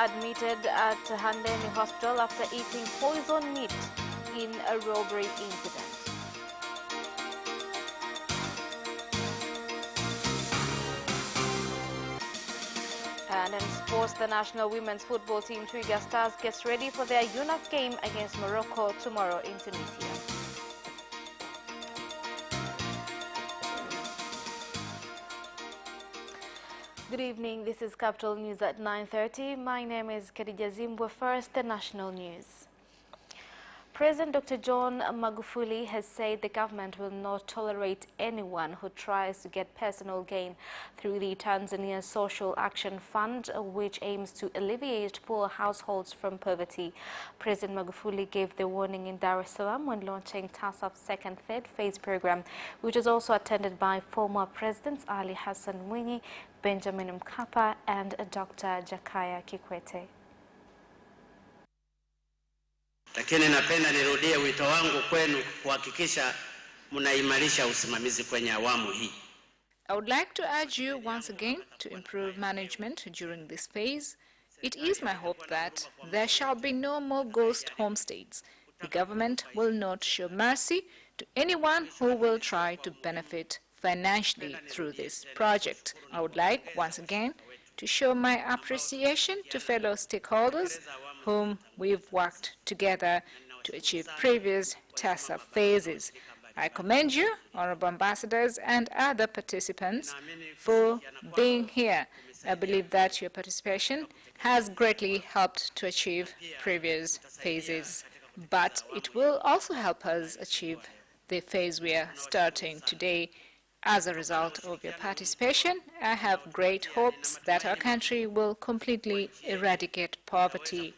Admitted at Handeni Hospital after eating poison meat in a robbery incident. And in sports, the national women's football team Twiga Stars gets ready for their UNAF game against Morocco tomorrow in Tunisia. Good evening, this is Capital News at 9:30. My name is Khadija Zimbwe. First, the national news. President Dr. John Magufuli has said the government will not tolerate anyone who tries to get personal gain through the Tanzania Social Action Fund, which aims to alleviate poor households from poverty. President Magufuli gave the warning in Dar es Salaam when launching TASAF's second third phase program, which was also attended by former Presidents Ali Hassan Mwinyi, Benjamin Mkapa, and Dr. Jakaya Kikwete. Lakini napenda nirudie wito wangu kwenu kuhakikisha mnaimarisha usimamizi kwenye awamu hii. I would like to urge you once again to improve management during this phase. It is my hope that there shall be no more ghost homestays. The government will not show mercy to anyone who will try to benefit financially through this project. I would like once again to show my appreciation to fellow stakeholders whom we've worked together to achieve previous TASAF phases. I commend you, Honorable Ambassadors and other participants, for being here. I believe that your participation has greatly helped to achieve previous phases, but it will also help us achieve the phase we are starting today. As a result of your participation, I have great hopes that our country will completely eradicate poverty.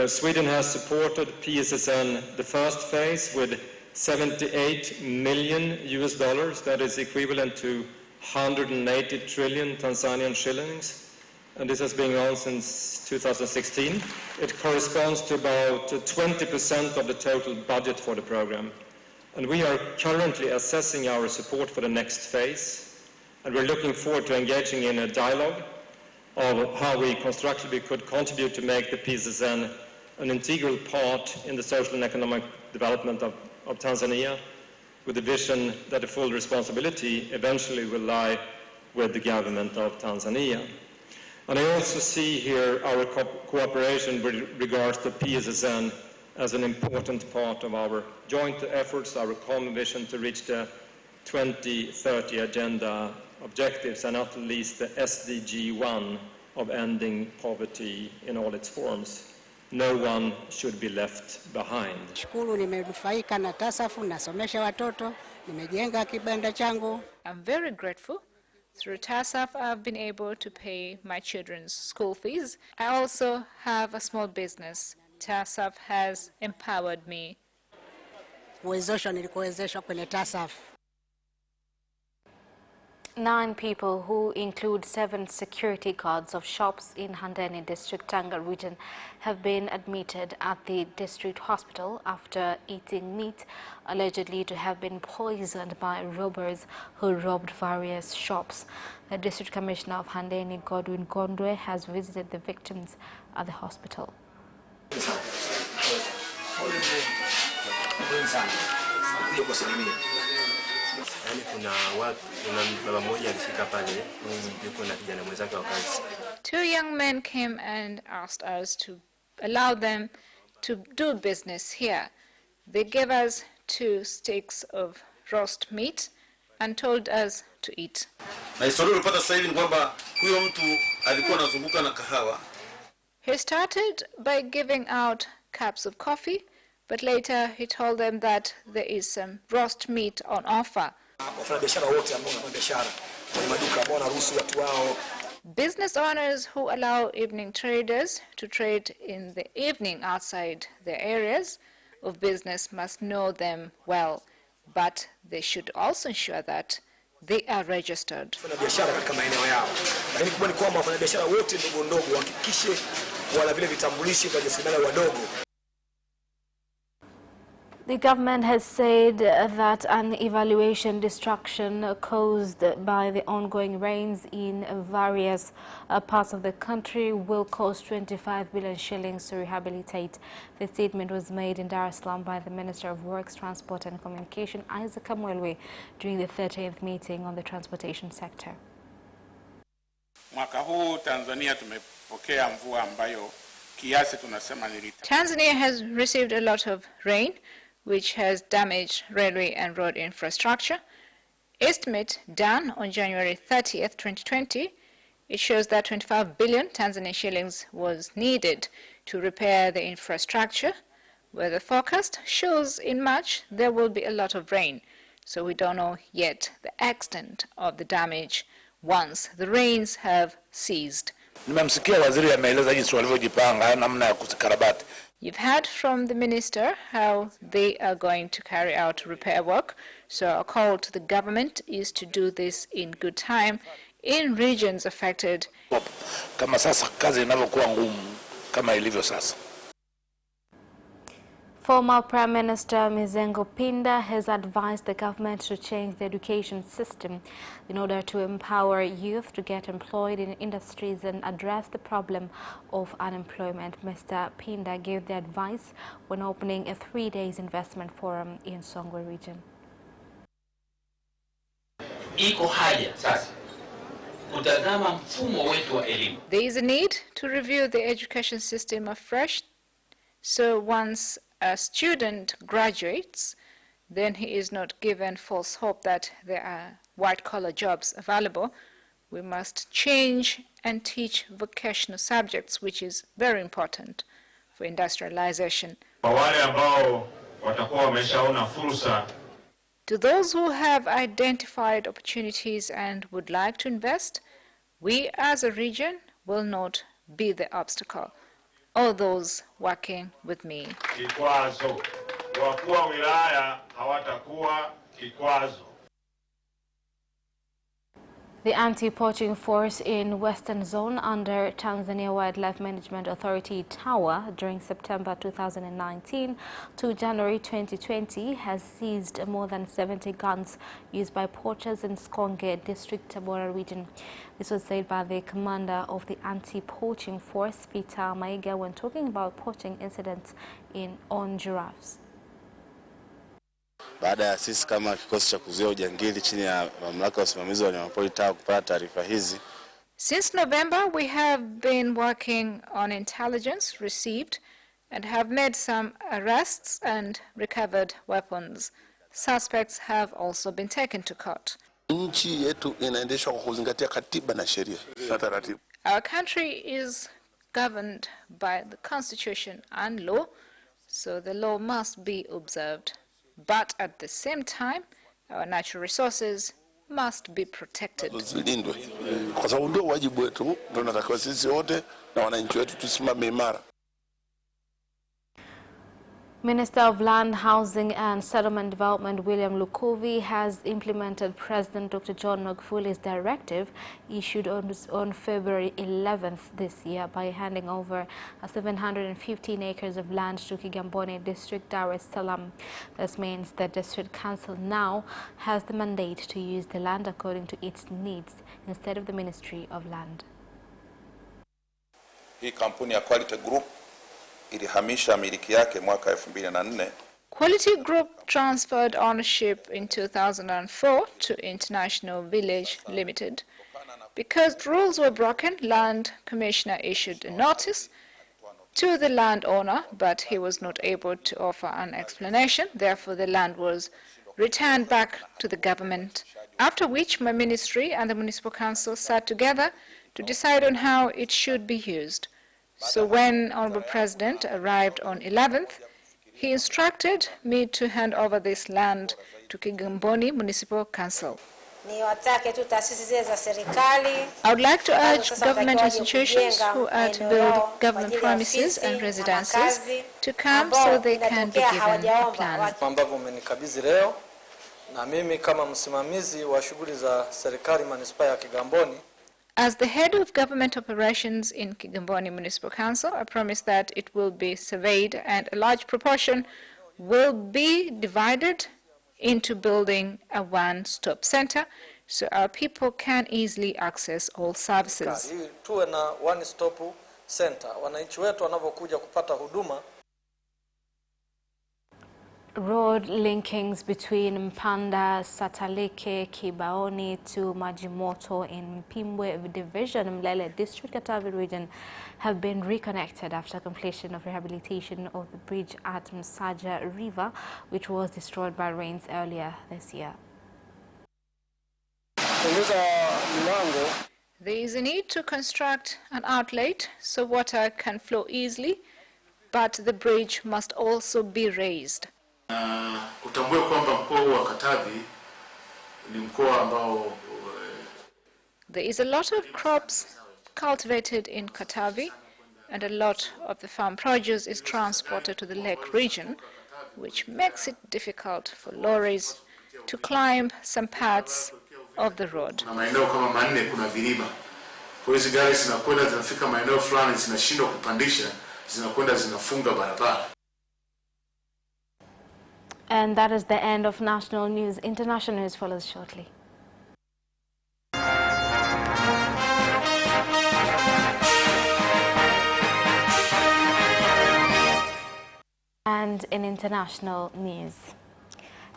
Sweden has supported PSSN, the first phase, with $78 million US. That is equivalent to 180 trillion Tanzanian shillings. And this has been on since 2016. It corresponds to about 20% of the total budget for the program. And we are currently assessing our support for the next phase, and we're looking forward to engaging in a dialogue of how we constructively could contribute to make the PSSN an integral part in the social and economic development of Tanzania, with the vision that the full responsibility eventually will lie with the government of Tanzania. And I also see here our cooperation with regards to PSSN as an important part of our joint efforts, our common vision to reach the 2030 agenda objectives, and not least the SDG 1 of ending poverty in all its forms. No one should be left behind. Shukuru, nimenufaika na TASAFu, nasomesha watoto, nimejenga kibanda changu. I'm very grateful. Through TASAF, I've been able to pay my children's school fees. I also have a small business. TASAF has empowered me. Nilikuwezeshwa kwenye TASAF. 9 people, who include 7 security guards of shops in Handeni district, Tanga region, have been admitted at the district hospital after eating meat allegedly to have been poisoned by robbers who robbed various shops. The district commissioner of Handeni, Godwin Gondwe, has visited the victims at the hospital. Two young men came and asked us to allow them to do business here. They gave us 2 sticks of roast meat and told us to eat. He started by giving out cups of coffee, but later he told them that there is some roast meat on offer. Business owners who allow evening traders to trade in the evening outside their areas of business must know them well, but they should also ensure that they are registered. The government has said that an evaluation destruction caused by the ongoing rains in various parts of the country will cost 25 billion shillings to rehabilitate. The statement was made in Dar es Salaam by the Minister of Works, Transport and Communication, Isaac Kamwelwe, during the 13th meeting on the transportation sector. Mwaka huu Tanzania tumepokea mvua ambayo kiasi tunasema ni Tanzania has received a lot of rain, which has damaged railway and road infrastructure. Estimate done on January 30th, 2020, it shows that 25 billion Tanzanian shillings was needed to repair the infrastructure, where the forecast shows in March there will be a lot of rain. So we don't know yet the extent of the damage once the rains have ceased. Nimemsikia waziri ameeleza jinsi walivyojipanga namna ya kuzikarabati. You've heard from the minister how they are going to carry out repair work. So our call to the government is to do this in good time in regions affected. Kama sasa kazi inavyokuwa ngumu kama ilivyo sasa. Former Prime Minister Mizengo Pinda has advised the government to change the education system in order to empower youth to get employed in industries and address the problem of unemployment. Mr. Pinda gave the advice when opening a 3-day investment forum in Songwe region. Iko haja sasa kutazama mfumo wetu wa elimu. There is a need to review the education system afresh. So once a student graduates, then he is not given false hope that there are white-collar jobs available. We must change and teach vocational subjects, which is very important for industrialization. To those who have identified opportunities and would like to invest, we as a region will not be the obstacle. All those working with me. Kikwazo. Wakuu wa wilaya hawatakuwa kikwazo. The anti-poaching force in Western Zone under Tanzania Wildlife Management Authority TAWA during September 2019 to January 2020 has seized more than 70 guns used by poachers in Sikonge District, Tabora region. This was said by the commander of the anti-poaching force, Peter Maiga, when talking about poaching incidents on giraffes. Baada ya sisi kama kikosi cha kuzuia ujangili chini ya mamlaka ya usimamizi wa wanyamapori TAWA kupata taarifa hizi. Since November, we have been working on intelligence received and have made some arrests and recovered weapons. Suspects have also been taken to court. Nchi yetu inaendeshwa kwa kuzingatia katiba na sheria na taratibu. Our country is governed by the constitution and law, so the law must be observed. But at the same time, our natural resources must be protected. Kwa sababu ndio wajibu wetu, tunatakiwa sisi wote na wananchi wetu tusimame imara. Minister of Land, Housing and Settlement Development William Lukuvi has implemented President Dr. John Magufuli's directive issued on February 11th this year by handing over 715 acres of land to Kigamboni District, Dar es Salaam. This means the District Council now has the mandate to use the land according to its needs instead of the Ministry of Land. Hii kampuni ya Quality Group ilihamisha miliki yake mwaka 2004. Quality Group transferred ownership in 2004 to International Village Limited. Because rules were broken, Land Commissioner issued a notice to the landowner, but he was not able to offer an explanation. Therefore, the land was returned back to the government, after which my ministry and the Municipal Council sat together to decide on how it should be used. So when Honorable President arrived on 11th, he instructed me to hand over this land to Kigamboni Municipal Council. I would like to urge government institutions who are to build government premises and residences to come so they can be given a plan. As the head of government operations in Kigamboni Municipal Council, I promise that it will be surveyed and a large proportion will be divided into building a one-stop center so our people can easily access all services. Tuwe na one-stop center. Wananchi wetu wanavyokuja kupata huduma. Road linkings between Mpanda, Satalike, Kibaoni to Majimoto in Mpimbwe Division, Mlele District, Katavi region have been reconnected after completion of rehabilitation of the bridge at Msaja River, which was destroyed by rains earlier this year. There is a need to construct an outlet so water can flow easily, but the bridge must also be raised. Utambue kwamba mkoa wa Katavi ni mkoa ambao there is a lot of crops cultivated in Katavi, and a lot of the farm produce is transported to the lake region, which makes it difficult for lorries to climb some parts of the road. Na maeneo kama manne kuna vilima. Kwa hiyo gari zinakwenda zinafika maeneo fulani zinashindwa kupandisha, zinakwenda zinafunga barabara. And that is the end of national news. International news follows shortly. And in international news,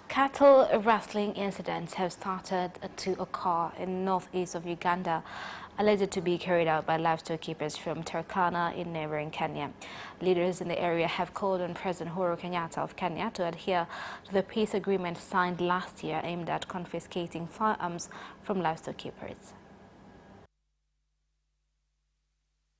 cattle rustling incidents have started to occur in northeast of Uganda, alleged to be carried out by livestock keepers from Turkana in neighboring Kenya. Leaders in the area have called on President Uhuru Kenyatta of Kenya to adhere to the peace agreement signed last year aimed at confiscating firearms from livestock keepers.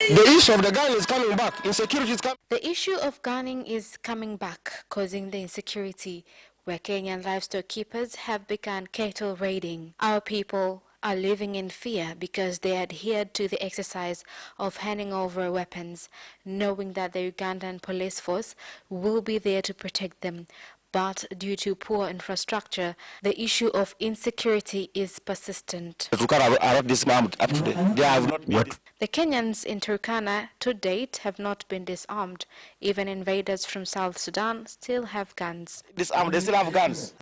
The issue of the gun is coming back. Insecurity is coming. The issue of gunning is coming back, causing the insecurity where Kenyan livestock keepers have begun cattle raiding. Our people are living in fear because they adhered to the exercise of handing over weapons, knowing that the Ugandan police force will be there to protect them. But due to poor infrastructure, the issue of insecurity is persistent. The Kenyans in Turkana to date have not been disarmed. Even invaders from South Sudan still have guns. Disarmed, they still have guns.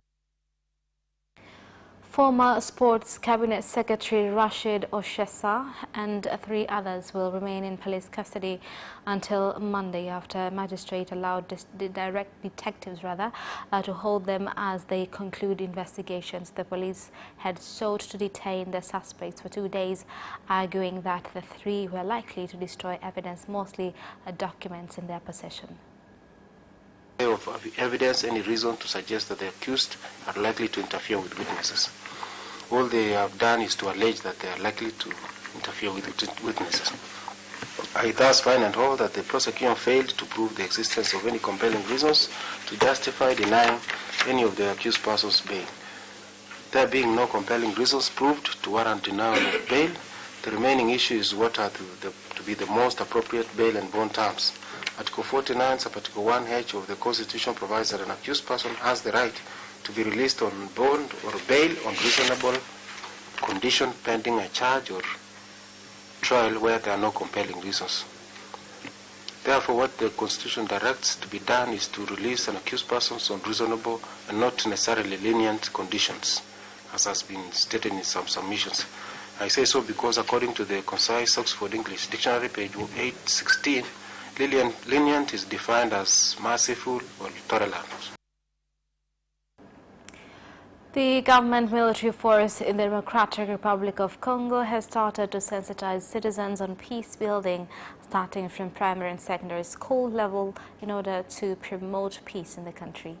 Former Sports Cabinet Secretary Rashid Oshesa and 3 others will remain in police custody until Monday after a magistrate allowed detectives to hold them as they conclude investigations. The police had sought to detain the suspects for 2 days, arguing that the 3 were likely to destroy evidence, mostly documents in their possession. Of evidence, any reason to suggest that the accused are likely to interfere with witnesses. All they have done is to allege that they are likely to interfere with witnesses. I thus find and hold that the prosecution failed to prove the existence of any compelling reasons to justify denying any of the accused persons bail. There being no compelling reasons proved to warrant denial of bail, the remaining issue is what are to be the most appropriate bail and bond terms. Article 49, Article 1H of the Constitution provides that an accused person has the right to be released on bond or bail on reasonable condition pending a charge or trial where there are no compelling reasons. Therefore, what the Constitution directs to be done is to release an accused person on reasonable and not necessarily lenient conditions, as has been stated in some submissions. I say so because according to the concise Oxford English Dictionary, page 816, lenient is defined as merciful or tolerant. The government military force in the Democratic Republic of Congo has started to sensitize citizens on peace building, starting from primary and secondary school level in order to promote peace in the country.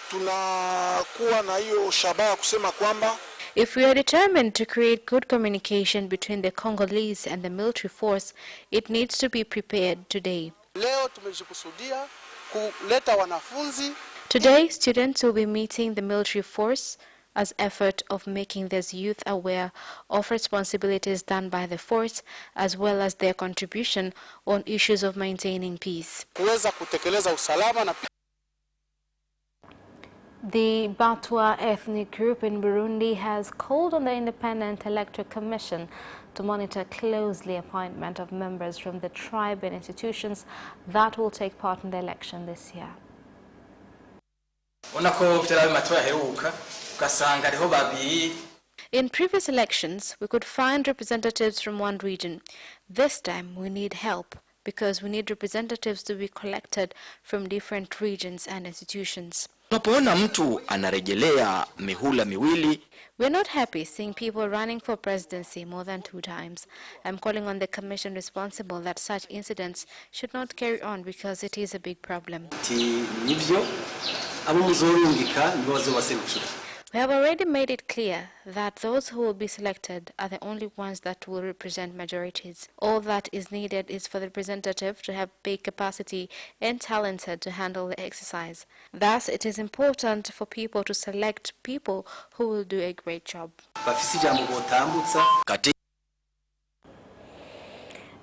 Tunakuwa na hiyo shabaha kusema kwamba if we are determined to create good communication between the Congolese and the military force, it needs to be prepared today. Leo tumejikusudia kuleta wanafunzi. Today, students will be meeting the military force as effort of making these youth aware of responsibilities done by the force as well as their contribution on issues of maintaining peace. Kuweza kutekeleza usalama na the Batwa ethnic group in Burundi has called on the Independent Electoral Commission to monitor closely appointment of members from the tribe and institutions that will take part in the election this year. In previous elections, we could find representatives from one region. This time, we need help because we need representatives to be collected from different regions and institutions. Tunapoona mtu anarejelea mihula miwili, we're not happy seeing people running for presidency more than 2 times. I'm calling on the commission responsible that such incidents should not carry on because it is a big problem. We have already made it clear that those who will be selected are the only ones that will represent majorities. All that is needed is for the representative to have big capacity and talented to handle the exercise. Thus, it is important for people to select people who will do a great job.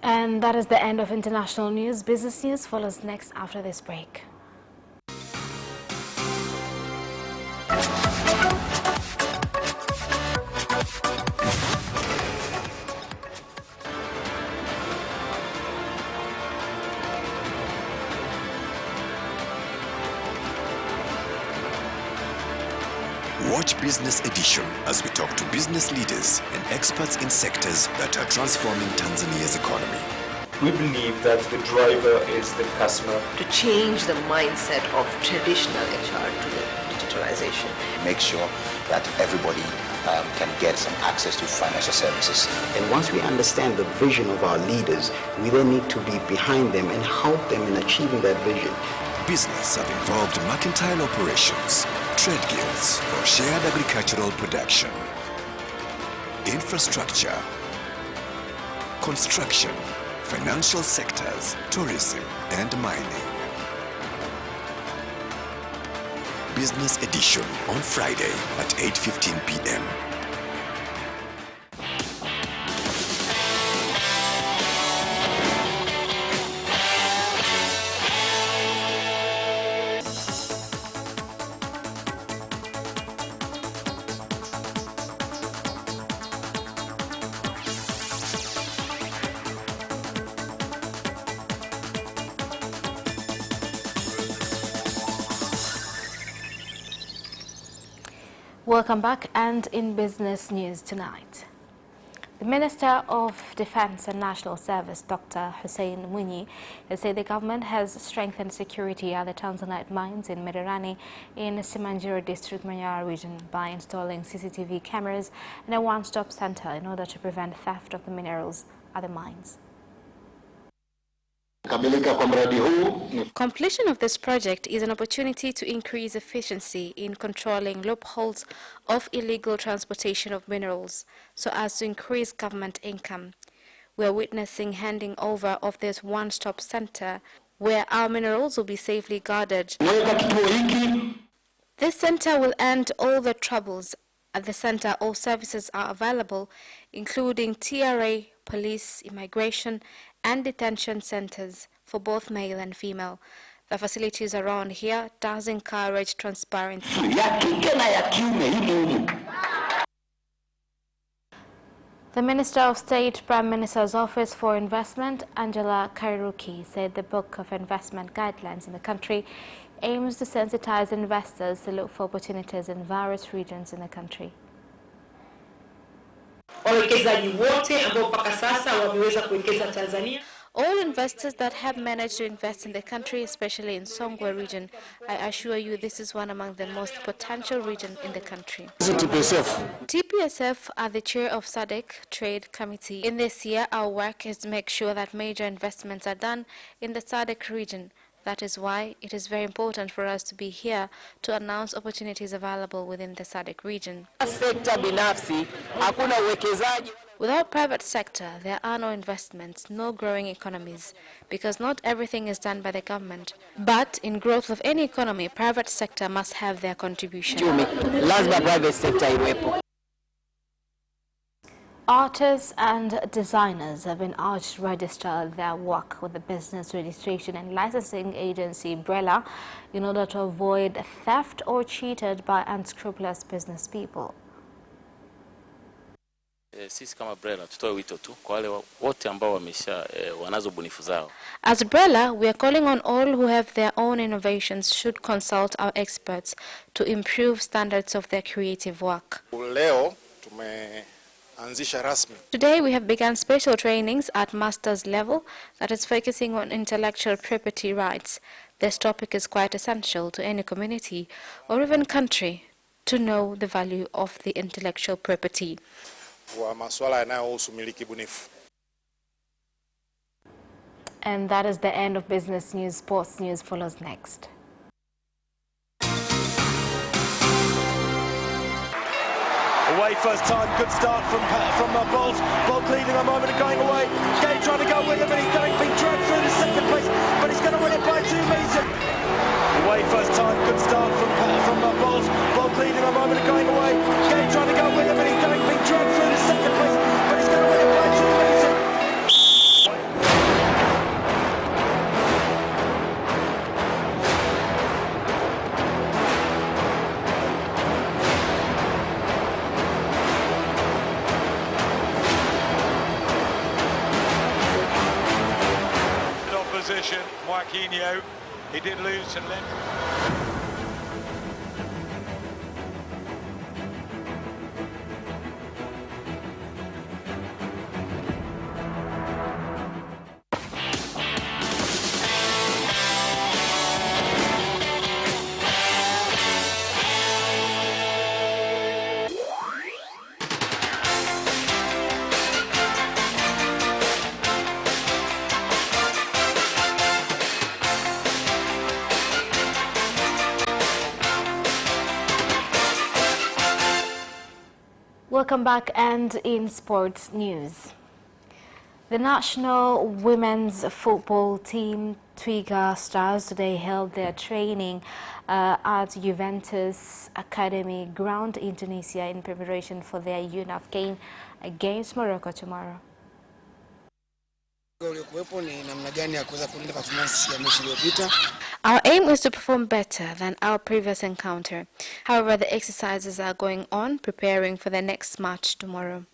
And that is the end of international news. Business news follows next after this break. Watch Business Edition as we talk to business leaders and experts in sectors that are transforming Tanzania's economy. We believe that the driver is the customer. To change the mindset of traditional HR to the digitalization. Make sure that everybody can get some access to financial services. And once we understand the vision of our leaders, we then need to be behind them and help them in achieving that vision. Business have involved mercantile operations, trade guilds, or shared agricultural production, infrastructure, construction, financial sectors, tourism, and mining. Business Edition on Friday at 8:15 p.m. Welcome back, and in business news tonight. The Minister of Defense and National Service, Dr. Hussein Mwinyi, has said the government has strengthened security at the Tanzanite mines in Mererani in Simanjiro District, Manyara region by installing CCTV cameras and a one-stop center in order to prevent theft of the minerals at the mines. Completion of this project is an opportunity to increase efficiency in controlling loopholes of illegal transportation of minerals so as to increase government income. We are witnessing handing over of this one-stop center where our minerals will be safely guarded. This center will end all the troubles. At the center, all services are available, including TRA, police, immigration, and detention centers for both male and female. The facilities around here does encourage transparency. The Minister of State, Prime Minister's Office for Investment, Angela Kairuki, said the Book of Investment Guidelines in the country aims to sensitize investors to look for opportunities in various regions in the country. All investors that have managed to invest in the country, especially in Songwe region, I assure you this is one among the most potential regions in the country. TPSF are the chair of SADC Trade Committee. In this year, our work is to make sure that major investments are done in the SADC region. That is why it is very important for us to be here to announce opportunities available within the SADC region. Without private sector, there are no investments, no growing economies, because not everything is done by the government. But in growth of any economy, private sector must have their contribution. Artists and designers have been urged to register their work with the Business Registration and Licensing Agency, BRELA, in order to avoid theft or cheated by unscrupulous business people. Sisi kama BRELA tutoe wito tu kwa wale wote ambao wanazo bunifu zao. As BRELA, we are calling on all who have their own innovations should consult our experts to improve standards of their creative work. Leo tumeanzisha rasmi. Today we have begun special trainings at master's level that is focusing on intellectual property rights. This topic is quite essential to any community or even country to know the value of the intellectual property. Wa masuala yanayohusu miliki bunifu. And that is the end of business news. Sports news follows next. Away first time, good start from Bolt. Bolt leading a moment and going away. Gay trying to go with him, and he's being dragged through the second place, but he's going to win it by 2 meters. Away first time, good start from Bolt. Bolt leading a moment and going away. Gay trying to go with him, and he's being dragged through the second place, but he's going to win it by 2 meters. Opposition, Joaquinho, he did lose to Lim. Welcome back, and in sports news. The national women's football team Twiga Stars today held their training at Juventus Academy ground in Tunisia in preparation for their UNAF game against Morocco tomorrow. Our aim is to perform better than our previous encounter. However, the exercises are going on, preparing for the next match tomorrow.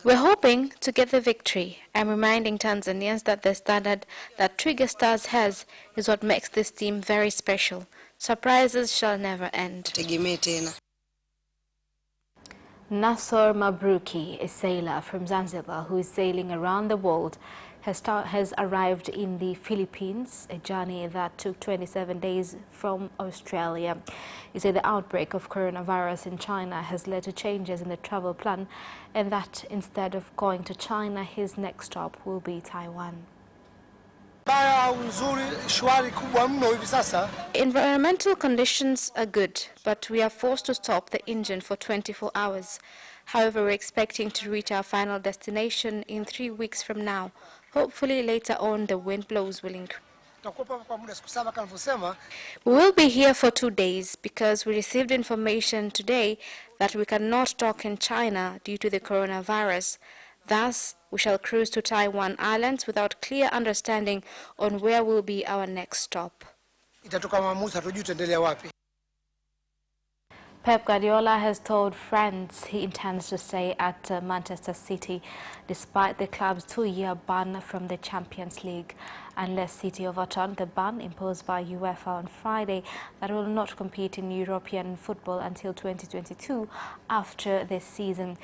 We're hoping to get the victory. I'm reminding Tanzanians that the standard that Twiga Stars has is what makes this team very special. Surprises shall never end. Nasor Mabruki, a sailor from Zanzibar who is sailing around the world, has arrived in the Philippines, a journey that took 27 days from Australia. He said the outbreak of coronavirus in China has led to changes in the travel plan, and that instead of going to China, his next stop will be Taiwan. Environmental conditions are good, but we are forced to stop the engine for 24 hours. However, we're expecting to reach our final destination in 3 weeks from now. Hopefully later on the wind blows will increase. We will be here for 2 days because we received information today that we cannot dock in China due to the coronavirus. Thus, we shall cruise to Taiwan Islands without clear understanding on where will be our next stop. Pep Guardiola has told friends he intends to stay at Manchester City despite the club's 2-year ban from the Champions League, unless City overturn the ban imposed by UEFA on Friday that will not compete in European football until 2022 after this season.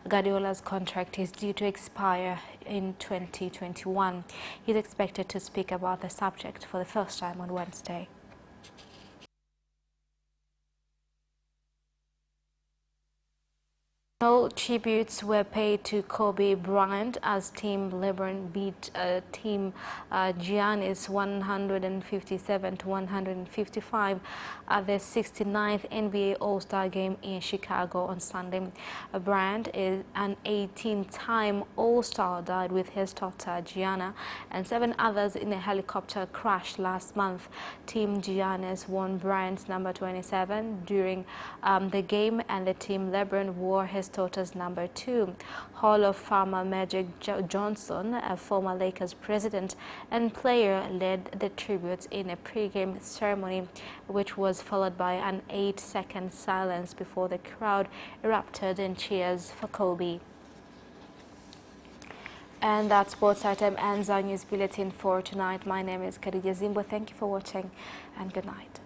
Guardiola's contract is due to expire in 2021. He's expected to speak about the subject for the first time on Wednesday. No tributes were paid to Kobe Bryant as Team LeBron beat Team Giannis 157-155 at the 69th NBA All-Star Game in Chicago on Sunday. Bryant is an 18-time All-Star, died with his daughter Gianna and 7 others in a helicopter crash last month. Team Giannis won Bryant's number 27 during the game, and the Team LeBron wore his daughter Headquarters number 2. Hall of Famer Magic Johnson, a former Lakers president and player, led the tributes in a pre-game ceremony, which was followed by an 8-second silence before the crowd erupted in cheers for Kobe. And that sports item ends our news bulletin for tonight. My name is Khadija Zimbwe. Thank you for watching and good night.